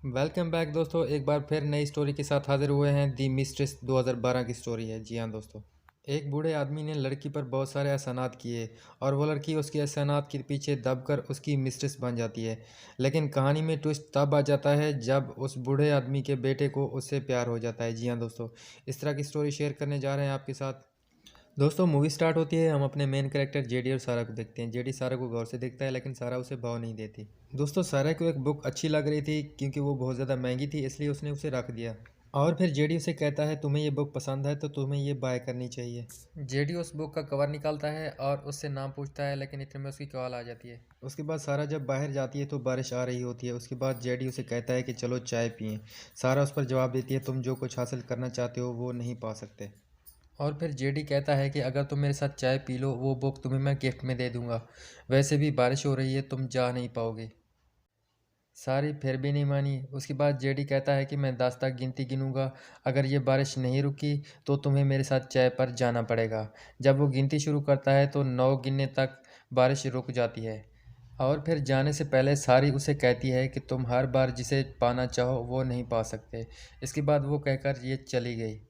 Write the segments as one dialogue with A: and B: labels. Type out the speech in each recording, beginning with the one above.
A: Welcome back दोस्तों। एक बार फिर नई स्टोरी के साथ हाजिर हुए हैं। दी मिस्ट्रेस 2012 की स्टोरी है। जी हाँ दोस्तों, एक बूढ़े आदमी ने लड़की पर बहुत सारे एहसानात किए और वो लड़की उसके एहसानात के पीछे दबकर उसकी मिस्ट्रेस बन जाती है। लेकिन कहानी में ट्विस्ट तब आ जाता है जब उस बूढ़े आदमी के बेटे को उससे प्यार हो जाता है। जी हाँ दोस्तों, इस तरह की स्टोरी शेयर करने जा रहे हैं आपके साथ। दोस्तों मूवी स्टार्ट होती है, हम अपने मेन कैरेक्टर जेडी और सारा को देखते हैं। जेडी सारा को गौर से देखता है लेकिन सारा उसे भाव नहीं देती। दोस्तों सारा को एक बुक अच्छी लग रही थी क्योंकि वो बहुत ज़्यादा महंगी थी, इसलिए उसने उसे रख दिया। और फिर जेडी उसे कहता है तुम्हें ये बुक पसंद है तो तुम्हें ये बाय करनी चाहिए। जेडी उस बुक का कवर निकालता है और उससे नाम पूछता है, लेकिन इतने में उसकी कॉल आ जाती है। उसके बाद सारा जब बाहर जाती है तो बारिश आ रही होती है। उसके बाद जेडी उसे कहता है कि चलो चाय पिएं। सारा उस पर जवाब देती है तुम जो कुछ हासिल करना चाहते हो वो नहीं पा सकते। और फिर जेडी कहता है कि अगर तुम मेरे साथ चाय पी लो वो बुक तुम्हें मैं गिफ्ट में दे दूंगा। वैसे भी बारिश हो रही है, तुम जा नहीं पाओगे। सारी फिर भी नहीं मानी। उसके बाद जेडी कहता है कि मैं 10 तक गिनती गिनूंगा, अगर ये बारिश नहीं रुकी तो तुम्हें मेरे साथ चाय पर जाना पड़ेगा। जब वो गिनती शुरू करता है तो 9 गिनने तक बारिश रुक जाती है। और फिर जाने से पहले सारी उसे कहती है कि तुम हर बार जिसे पाना चाहो वो नहीं पा सकते। इसके बाद वो कहकर ये चली गई।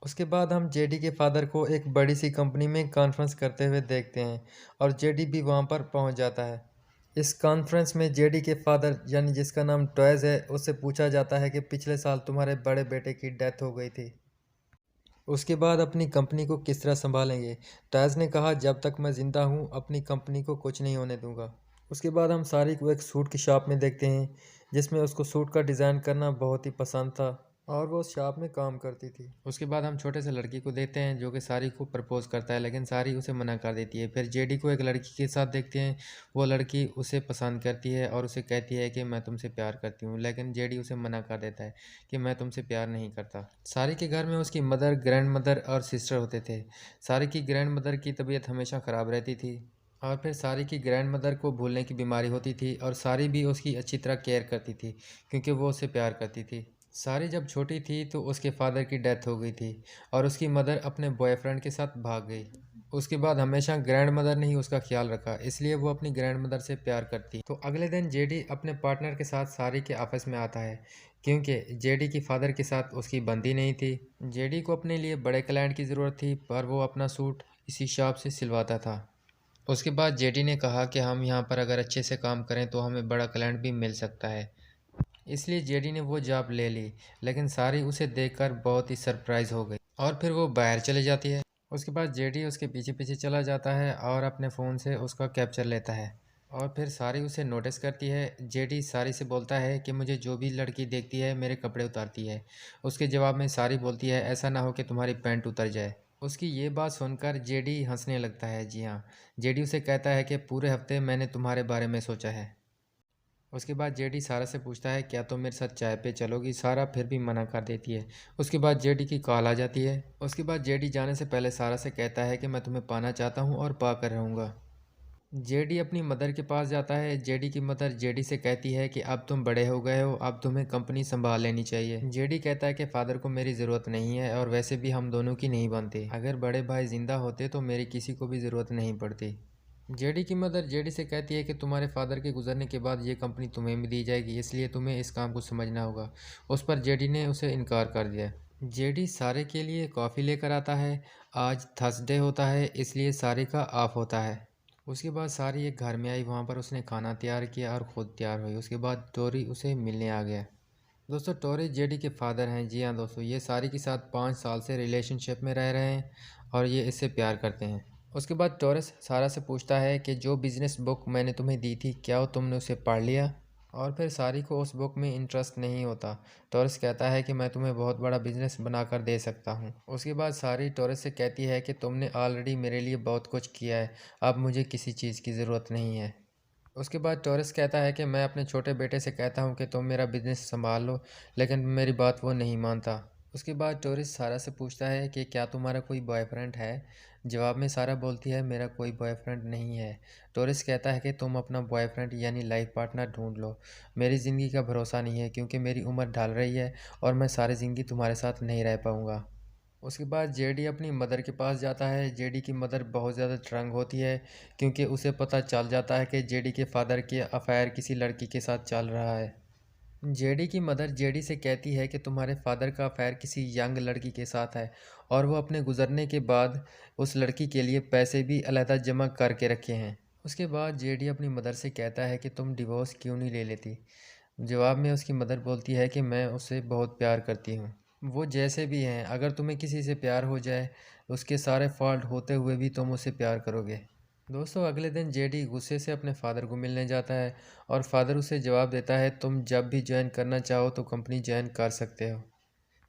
A: उसके बाद हम जेडी के फादर को एक बड़ी सी कंपनी में कॉन्फ्रेंस करते हुए देखते हैं और जेडी भी वहां पर पहुंच जाता है। इस कॉन्फ्रेंस में जेडी के फादर यानी जिसका नाम टॉयज़ है उससे पूछा जाता है कि पिछले साल तुम्हारे बड़े बेटे की डेथ हो गई थी, उसके बाद अपनी कंपनी को किस तरह संभालेंगे। टॉयज़ ने कहा जब तक मैं ज़िंदा हूँ अपनी कंपनी को कुछ नहीं होने दूंगा। उसके बाद हम सारी को एक सूट की शॉप में देखते हैं जिसमें उसको सूट का डिज़ाइन करना बहुत ही पसंद था और वो उस शॉप में काम करती थी। उसके बाद हम छोटे से लड़की को देखते हैं जो कि सारी को प्रपोज करता है, लेकिन सारी उसे मना कर देती है। फिर जेडी को एक लड़की के साथ देखते हैं, वो लड़की उसे पसंद करती है और उसे कहती है कि मैं तुमसे प्यार करती हूँ, लेकिन जेडी उसे मना कर देता है कि मैं तुमसे प्यार नहीं करता। सारी के घर में उसकी मदर, ग्रैंड मदर और सिस्टर होते थे। सारी की ग्रैंड मदर की तबीयत हमेशा ख़राब रहती थी और फिर सारी की ग्रैंड मदर को भूलने की बीमारी होती थी और सारी भी उसकी अच्छी तरह केयर करती थी क्योंकि वो उसे प्यार करती थी। सारी जब छोटी थी तो उसके फादर की डेथ हो गई थी और उसकी मदर अपने बॉयफ्रेंड के साथ भाग गई। उसके बाद हमेशा ग्रैंड मदर ने ही उसका ख्याल रखा, इसलिए वो अपनी ग्रैंड मदर से प्यार करती। तो अगले दिन जेडी अपने पार्टनर के साथ सारी के ऑफिस में आता है क्योंकि जेडी की फादर के साथ उसकी बनती नहीं थी। जेडी को अपने लिए बड़े क्लाइंट की ज़रूरत थी पर वो अपना सूट इसी शॉप से सिलवाता था। उसके बाद जेडी ने कहा कि हम यहाँ पर अगर अच्छे से काम करें तो हमें बड़ा क्लाइंट भी मिल सकता है, इसलिए जेडी ने वो जॉब ले ली। लेकिन सारी उसे देखकर बहुत ही सरप्राइज हो गई और फिर वो बाहर चली जाती है। उसके बाद जेडी उसके पीछे पीछे चला जाता है और अपने फ़ोन से उसका कैप्चर लेता है और फिर सारी उसे नोटिस करती है। जेडी सारी से बोलता है कि मुझे जो भी लड़की देखती है मेरे कपड़े उतारती है। उसके जवाब में सारी बोलती है ऐसा ना हो कि तुम्हारी पैंट उतर जाए। उसकी ये बात सुनकर जेडी हंसने लगता है। जी हाँ, जेडी उसे कहता है कि पूरे हफ्ते मैंने तुम्हारे बारे में सोचा है। उसके बाद जेडी सारा से पूछता है क्या तुम मेरे साथ चाय पे चलोगी। सारा फिर भी मना कर देती है। उसके बाद जेडी की कॉल आ जाती है। उसके बाद जेडी जाने से पहले सारा से कहता है कि मैं तुम्हें पाना चाहता हूँ और पा कर रहूँगा। जेडी अपनी मदर के पास जाता है। जेडी की मदर जेडी से कहती है कि अब तुम बड़े हो गए हो, अब तुम्हें कंपनी संभाल लेनी चाहिए। जेडी कहता है कि फादर को मेरी ज़रूरत नहीं है और वैसे भी हम दोनों की नहीं बनती, अगर बड़े भाई जिंदा होते तो मेरी किसी को भी ज़रूरत नहीं पड़ती। जेडी की मदर जेडी से कहती है कि तुम्हारे फादर के गुजरने के बाद ये कंपनी तुम्हें भी दी जाएगी, इसलिए तुम्हें इस काम को समझना होगा। उस पर जेडी ने उसे इनकार कर दिया। जेडी सारे के लिए कॉफ़ी लेकर आता है। आज थर्सडे होता है इसलिए सारे का ऑफ होता है। उसके बाद सारी एक घर में आई, वहाँ पर उसने खाना तैयार किया और ख़ुद तैयार हुई। उसके बाद टोरी उसे मिलने आ गया। दोस्तों टोरी जेडी के फादर हैं। जी हाँ दोस्तों, ये सारी के साथ 5 साल से रिलेशनशिप में रह रहे हैं और ये इससे प्यार करते हैं। उसके बाद टोरस सारा से पूछता है कि जो बिज़नेस बुक मैंने तुम्हें दी थी क्या वो तुमने उसे पढ़ लिया। और फिर सारी को उस बुक में इंटरेस्ट नहीं होता। टोरस कहता है कि मैं तुम्हें बहुत बड़ा बिजनेस बनाकर दे सकता हूँ। उसके बाद सारी टोरस से कहती है कि तुमने ऑलरेडी मेरे लिए बहुत कुछ किया है, अब मुझे किसी चीज़ की ज़रूरत नहीं है। उसके बाद टोरस कहता है कि मैं अपने छोटे बेटे से कहता हूँ कि तुम मेरा बिजनेस संभाल लो, लेकिन मेरी बात वो नहीं मानता। उसके बाद टोरस सारा से पूछता है कि क्या तुम्हारा कोई बॉयफ्रेंड है। जवाब में सारा बोलती है मेरा कोई बॉयफ्रेंड नहीं है। टोरस कहता है कि तुम अपना बॉयफ्रेंड यानी लाइफ पार्टनर ढूंढ लो, मेरी ज़िंदगी का भरोसा नहीं है क्योंकि मेरी उम्र ढल रही है और मैं सारी ज़िंदगी तुम्हारे साथ नहीं रह पाऊँगा। उसके बाद जेडी अपनी मदर के पास जाता है। जेडी की मदर बहुत ज़्यादा तंग होती है क्योंकि उसे पता चल जाता है कि जेडी के फादर के अफेयर किसी लड़की के साथ चल रहा है। जेडी की मदर जेडी से कहती है कि तुम्हारे फादर का अफेयर किसी यंग लड़की के साथ है और वो अपने गुजरने के बाद उस लड़की के लिए पैसे भी अलहदा जमा करके रखे हैं। उसके बाद जेडी अपनी मदर से कहता है कि तुम डिवोर्स क्यों नहीं ले लेती। जवाब में उसकी मदर बोलती है कि मैं उससे बहुत प्यार करती हूँ, वो जैसे भी हैं, अगर तुम्हें किसी से प्यार हो जाए उसके सारे फॉल्ट होते हुए भी तुम उससे प्यार करोगे। दोस्तों अगले दिन जेडी गुस्से से अपने फादर को मिलने जाता है और फादर उसे जवाब देता है तुम जब भी ज्वाइन करना चाहो तो कंपनी ज्वाइन कर सकते हो।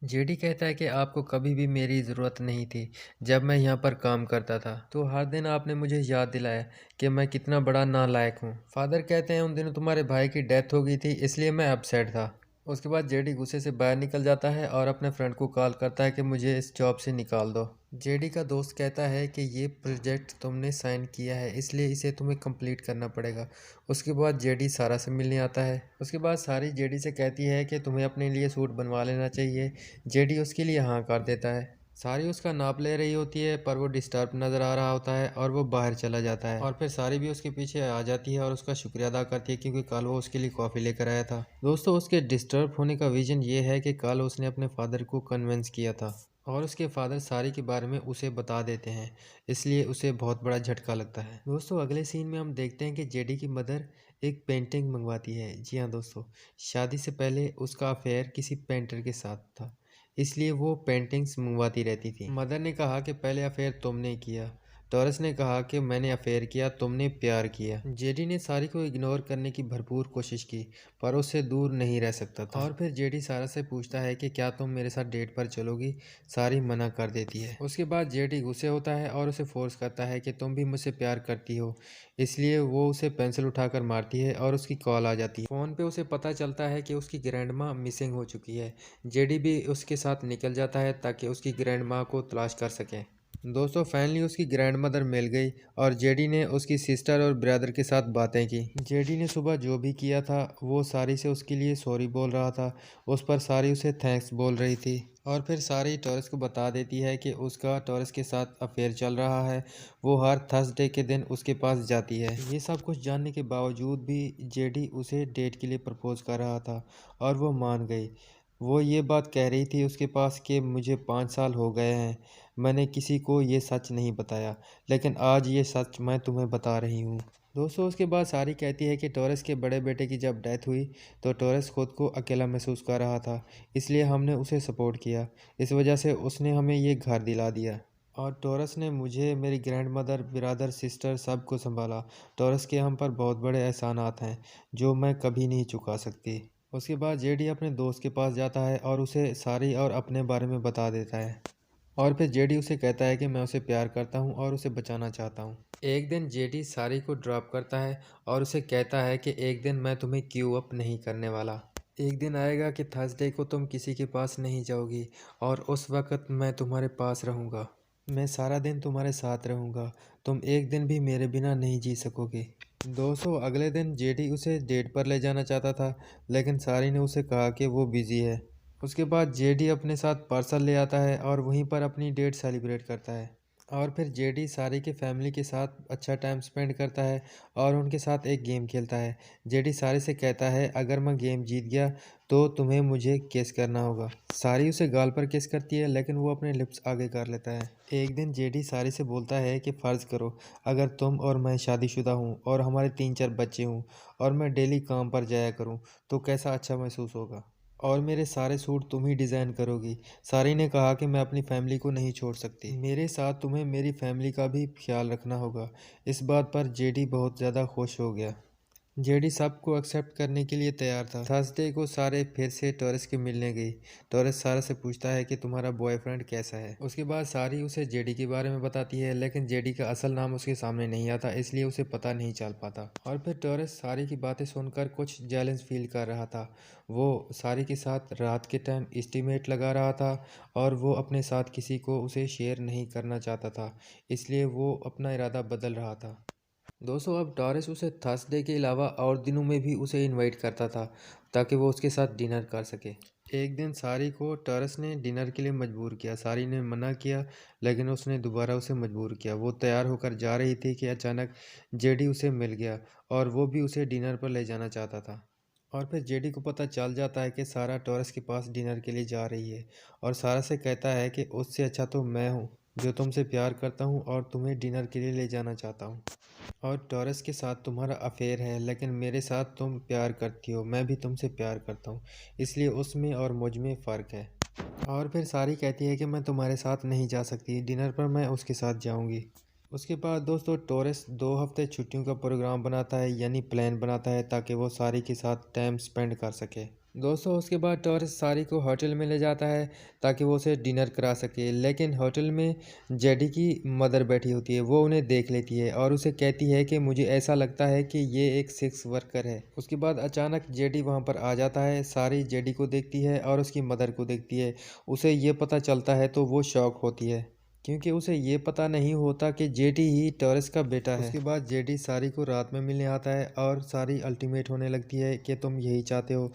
A: जेडी कहता है कि आपको कभी भी मेरी ज़रूरत नहीं थी। जब मैं यहाँ पर काम करता था तो हर दिन आपने मुझे याद दिलाया कि मैं कितना बड़ा नालायक हूँ। फादर कहते हैं उन दिनों तुम्हारे भाई की डेथ हो गई थी इसलिए मैं अपसेट था। उसके बाद जेडी गुस्से से बाहर निकल जाता है और अपने फ्रेंड को कॉल करता है कि मुझे इस जॉब से निकाल दो। जेडी का दोस्त कहता है कि ये प्रोजेक्ट तुमने साइन किया है इसलिए इसे तुम्हें कंप्लीट करना पड़ेगा। उसके बाद जेडी सारा से मिलने आता है। उसके बाद सारी जेडी से कहती है कि तुम्हें अपने लिए सूट बनवा लेना चाहिए। जेडी उसके लिए हाँ कर देता है। सारी उसका नाप ले रही होती है पर वो डिस्टर्ब नज़र आ रहा होता है और वो बाहर चला जाता है और फिर सारी भी उसके पीछे आ जाती है और उसका शुक्रिया अदा करती है क्योंकि कल वो उसके लिए कॉफ़ी लेकर आया था। दोस्तों उसके डिस्टर्ब होने का रीज़न ये है कि कल उसने अपने फादर को कन्विंस किया था और उसके फादर सारी के बारे में उसे बता देते हैं, इसलिए उसे बहुत बड़ा झटका लगता है। दोस्तों अगले सीन में हम देखते हैं कि जेडी की मदर एक पेंटिंग मंगवाती है। जी हाँ दोस्तों, शादी से पहले उसका अफेयर किसी पेंटर के साथ था, इसलिए वो पेंटिंग्स मंगवाती रहती थी। मदर ने कहा कि पहले अफेयर तुमने किया। टॉरस ने कहा कि मैंने अफेयर किया, तुमने प्यार किया। जेडी ने सारी को इग्नोर करने की भरपूर कोशिश की पर उससे दूर नहीं रह सकता था। और फिर जेडी सारा से पूछता है कि क्या तुम मेरे साथ डेट पर चलोगी। सारी मना कर देती है। उसके बाद जेडी गुस्से होता है और उसे फोर्स करता है कि तुम भी मुझसे प्यार करती हो, इसलिए वो उसे पेंसिल उठाकर मारती है और उसकी कॉल आ जाती है। फ़ोन पे उसे पता चलता है कि उसकी ग्रैंड माँ मिसिंग हो चुकी है। जेडी भी उसके साथ निकल जाता है ताकि उसकी ग्रैंड माँ को तलाश कर सकें। दोस्तों फाइनली उसकी ग्रैंड मदर मिल गई और जेडी ने उसकी सिस्टर और ब्रदर के साथ बातें की। जेडी ने सुबह जो भी किया था वो सारी से उसके लिए सॉरी बोल रहा था। उस पर सारी उसे थैंक्स बोल रही थी और फिर सारी टॉरस को बता देती है कि उसका टॉरस के साथ अफेयर चल रहा है। वो हर थर्सडे के दिन उसके पास जाती है। ये सब कुछ जानने के बावजूद भी जेडी उसे डेट के लिए प्रपोज कर रहा था और वो मान गई। वो ये बात कह रही थी उसके पास कि मुझे 5 साल हो गए हैं, मैंने किसी को ये सच नहीं बताया, लेकिन आज ये सच मैं तुम्हें बता रही हूँ। दोस्तों उसके बाद सारी कहती है कि टॉरस के बड़े बेटे की जब डेथ हुई तो टॉरस खुद को अकेला महसूस कर रहा था, इसलिए हमने उसे सपोर्ट किया। इस वजह से उसने हमें ये घर दिला दिया और टॉरस ने मुझे, मेरी ग्रैंड मदर, ब्रदर, सिस्टर सबको संभाला। टॉरस के हम पर बहुत बड़े एहसानात हैं जो मैं कभी नहीं चुका सकती। उसके बाद जेडी अपने दोस्त के पास जाता है और उसे सारी और अपने बारे में बता देता है और फिर जेडी उसे कहता है कि मैं उसे प्यार करता हूँ और उसे बचाना चाहता हूँ। एक दिन जेडी सारी को ड्रॉप करता है और उसे कहता है कि एक दिन मैं तुम्हें क्यू अप नहीं करने वाला। एक दिन आएगा कि थर्सडे को तुम किसी के पास नहीं जाओगी और उस वक़्त मैं तुम्हारे पास रहूँगा। मैं सारा दिन तुम्हारे साथ रहूँगा। तुम एक दिन भी मेरे बिना नहीं जी सकोगी। दोस्तों अगले दिन जेडी उसे डेट पर ले जाना चाहता था लेकिन सारी ने उसे कहा कि वो बिज़ी है। उसके बाद जेडी अपने साथ पार्सल ले आता है और वहीं पर अपनी डेट सेलिब्रेट करता है और फिर जेडी सारी के फैमिली के साथ अच्छा टाइम स्पेंड करता है और उनके साथ एक गेम खेलता है। जेडी सारी से कहता है अगर मैं गेम जीत गया तो तुम्हें मुझे किस करना होगा। सारी उसे गाल पर किस करती है लेकिन वो अपने लिप्स आगे कर लेता है। एक दिन जेडी सारी से बोलता है कि फ़र्ज़ करो अगर तुम और मैं शादीशुदा हूँ और हमारे 3-4 बच्चे हों और मैं डेली काम पर जाया करूँ तो कैसा अच्छा महसूस होगा और मेरे सारे सूट तुम ही डिज़ाइन करोगी। सारी ने कहा कि मैं अपनी फैमिली को नहीं छोड़ सकती, मेरे साथ तुम्हें मेरी फैमिली का भी ख्याल रखना होगा। इस बात पर जेडी बहुत ज़्यादा खुश हो गया। जेडी सबको एक्सेप्ट करने के लिए तैयार था। थर्सडे को सारे फिर से टॉरस के मिलने गई। टॉरस सारा से पूछता है कि तुम्हारा बॉयफ्रेंड कैसा है। उसके बाद सारी उसे जेडी के बारे में बताती है लेकिन जेडी का असल नाम उसके सामने नहीं आता इसलिए उसे पता नहीं चल पाता। और फिर टॉरस सारी की बातें सुनकर कुछ जेलस फील कर रहा था। वो सारी के साथ रात के टाइम एस्टीमेट लगा रहा था और वो अपने साथ किसी को उसे शेयर नहीं करना चाहता था, इसलिए वो अपना इरादा बदल रहा था। दोस्तों अब टॉरस उसे थर्सडे के अलावा और दिनों में भी उसे इनवाइट करता था ताकि वो उसके साथ डिनर कर सके। एक दिन सारी को टॉरस ने डिनर के लिए मजबूर किया। सारी ने मना किया लेकिन उसने दोबारा उसे मजबूर किया। वो तैयार होकर जा रही थी कि अचानक जेडी उसे मिल गया और वो भी उसे डिनर पर ले जाना चाहता था और फिर जेडी को पता चल जाता है कि सारा टॉरस के पास डिनर के लिए जा रही है और सारा से कहता है कि उससे अच्छा तो मैं हूँ जो तुमसे प्यार करता हूँ और तुम्हें डिनर के लिए ले जाना चाहता हूँ। और टॉरस के साथ तुम्हारा अफेयर है लेकिन मेरे साथ तुम प्यार करती हो, मैं भी तुमसे प्यार करता हूँ, इसलिए उसमें और मुझ में फ़र्क है। और फिर सारी कहती है कि मैं तुम्हारे साथ नहीं जा सकती, डिनर पर मैं उसके साथ जाऊंगी। उसके बाद दोस्तों टोरेस 2 हफ्ते छुट्टियों का प्रोग्राम बनाता है यानी प्लान बनाता है ताकि वो सारी के साथ टाइम स्पेंड कर सके। दोस्तों उसके बाद टोरेस सारी को होटल में ले जाता है ताकि वो उसे डिनर करा सके, लेकिन होटल में जेडी की मदर बैठी होती है। वो उन्हें देख लेती है और उसे कहती है कि मुझे ऐसा लगता है कि ये एक सेक्स वर्कर है। उसके बाद अचानक जेडी वहाँ पर आ जाता है। सारी जेडी को देखती है और उसकी मदर को देखती है। उसे ये पता चलता है तो वो शॉक होती है क्योंकि उसे ये पता नहीं होता कि जेडी ही टॉरस का बेटा है। उसके बाद जेडी सारी को रात में मिलने आता है और सारी अल्टीमेट होने लगती है कि तुम यही चाहते हो,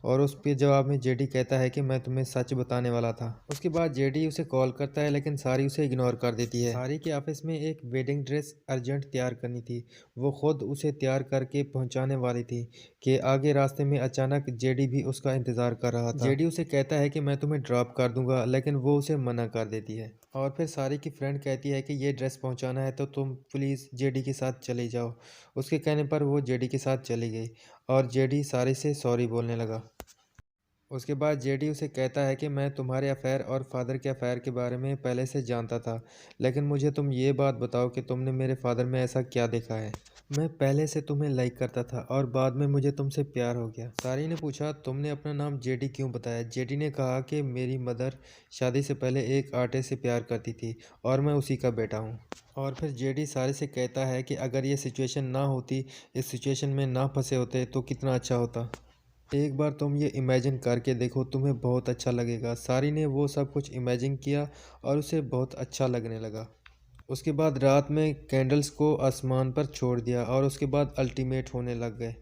A: और उस पे जवाब में जेडी कहता है कि मैं तुम्हें सच बताने वाला था। उसके बाद जेडी उसे कॉल करता है लेकिन सारी उसे इग्नोर कर देती है। सारी के ऑफिस में एक वेडिंग ड्रेस अर्जेंट तैयार करनी थी। वो खुद उसे तैयार करके पहुंचाने वाली थी कि आगे रास्ते में अचानक जेडी भी उसका इंतजार कर रहा था। जेडी उसे कहता है कि मैं तुम्हें ड्रॉप कर दूंगा लेकिन वो उसे मना कर देती है। और फिर सारी की फ्रेंड कहती है कि ये ड्रेस पहुंचाना है तो तुम प्लीज़ जेडी के साथ चले जाओ। उसके कहने पर वो जेडी के साथ चली गई और जेडी सारी से सॉरी बोलने लगा। उसके बाद जेडी उसे कहता है कि मैं तुम्हारे अफेयर और फादर के अफेयर के बारे में पहले से जानता था, लेकिन मुझे तुम ये बात बताओ कि तुमने मेरे फादर में ऐसा क्या देखा है। मैं पहले से तुम्हें लाइक करता था और बाद में मुझे तुमसे प्यार हो गया। सारी ने पूछा तुमने अपना नाम जेडी क्यों बताया। जेडी ने कहा कि मेरी मदर शादी से पहले एक आर्टिस्ट से प्यार करती थी और मैं उसी का बेटा हूँ। और फिर जेडी सारी से कहता है कि अगर ये सिचुएशन ना होती, इस सिचुएशन में ना फंसे होते तो कितना अच्छा होता। एक बार तुम ये इमेजिन करके देखो, तुम्हें बहुत अच्छा लगेगा। सारी ने वो सब कुछ इमेजिन किया और उसे बहुत अच्छा लगने लगा। उसके बाद रात में कैंडल्स को आसमान पर छोड़ दिया और उसके बाद अल्टीमेट होने लग गए।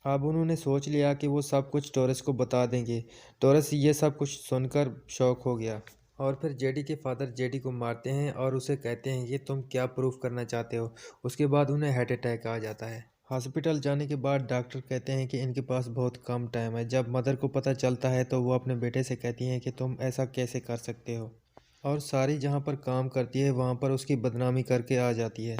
A: अब उन्होंने सोच लिया कि वो सब कुछ टॉरस को बता देंगे। टॉरस ये सब कुछ सुनकर शॉक हो गया और फिर जेडी के फादर जेडी को मारते हैं और उसे कहते हैं कि तुम क्या प्रूफ करना चाहते हो। उसके बाद उन्हें हार्ट अटैक आ जाता है। हॉस्पिटल जाने के बाद डॉक्टर कहते हैं कि इनके पास बहुत कम टाइम है। जब मदर को पता चलता है तो वो अपने बेटे से कहती हैं कि तुम ऐसा कैसे कर सकते हो, और सारी जहाँ पर काम करती है वहाँ पर उसकी बदनामी करके आ जाती है।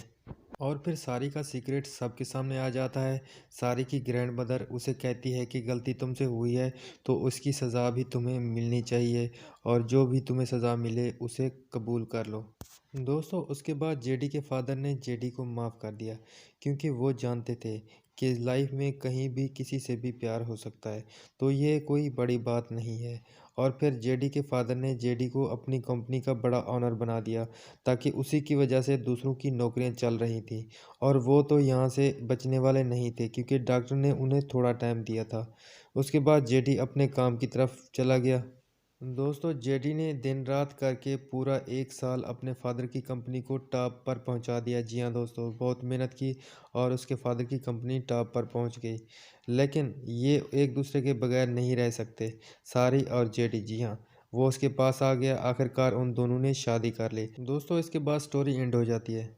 A: और फिर सारी का सीक्रेट सबके सामने आ जाता है। सारी की ग्रैंड मदर उसे कहती है कि गलती तुमसे हुई है तो उसकी सज़ा भी तुम्हें मिलनी चाहिए, और जो भी तुम्हें सज़ा मिले उसे कबूल कर लो। दोस्तों उसके बाद जेडी के फादर ने जेडी को माफ़ कर दिया क्योंकि वो जानते थे कि लाइफ में कहीं भी किसी से भी प्यार हो सकता है, तो ये कोई बड़ी बात नहीं है। और फिर जेडी के फादर ने जेडी को अपनी कंपनी का बड़ा ऑनर बना दिया ताकि उसी की वजह से दूसरों की नौकरियां चल रही थी, और वो तो यहाँ से बचने वाले नहीं थे क्योंकि डॉक्टर ने उन्हें थोड़ा टाइम दिया था। उसके बाद जेडी अपने काम की तरफ चला गया। दोस्तों जेडी ने दिन रात करके पूरा 1 साल अपने फादर की कंपनी को टॉप पर पहुंचा दिया। जी हाँ दोस्तों, बहुत मेहनत की और उसके फादर की कंपनी टॉप पर पहुंच गई। लेकिन ये एक दूसरे के बगैर नहीं रह सकते, सारी और जेडी। जी हाँ, वो उसके पास आ गया। आखिरकार उन दोनों ने शादी कर ली। दोस्तों इसके बाद स्टोरी एंड हो जाती है।